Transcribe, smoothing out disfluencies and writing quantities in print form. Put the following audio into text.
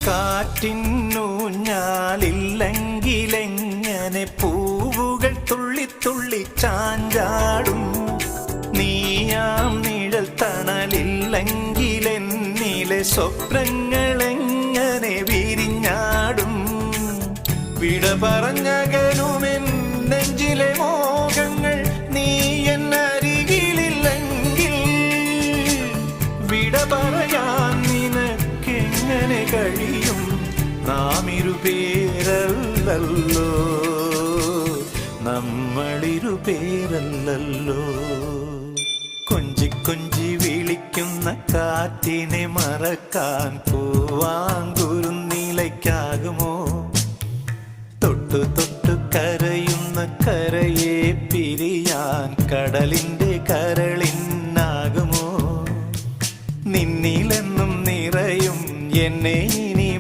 കാറ്റിന്നൂഞ്ഞാലില്ലെങ്കിലെങ്ങനെ പൂവുകൾ തുള്ളിത്തുള്ളി ചാഞ്ചാടും. നീയാം നിഴൽ തണലില്ലെങ്കിലെന്നിലെ സ്വപ്നങ്ങളെങ്ങനെ വിരിഞ്ഞാടും. വിട പറഞ്ഞകലുമെൻ നെഞ്ചിലെ മോഹങ്ങൾ നീ എന്നരികിലില്ലെങ്കിൽ വിട പറയാൻ നിനക്കെങ്ങനെ കഴിയും? നാം ഇരുപേരല്ലല്ലോ, നമ്മളിരുപേരല്ലല്ലോ. കൊഞ്ചി കൊഞ്ചി വിളിക്കുന്ന കാറ്റിനെ മറക്കാൻ പൂവാങ്കുരു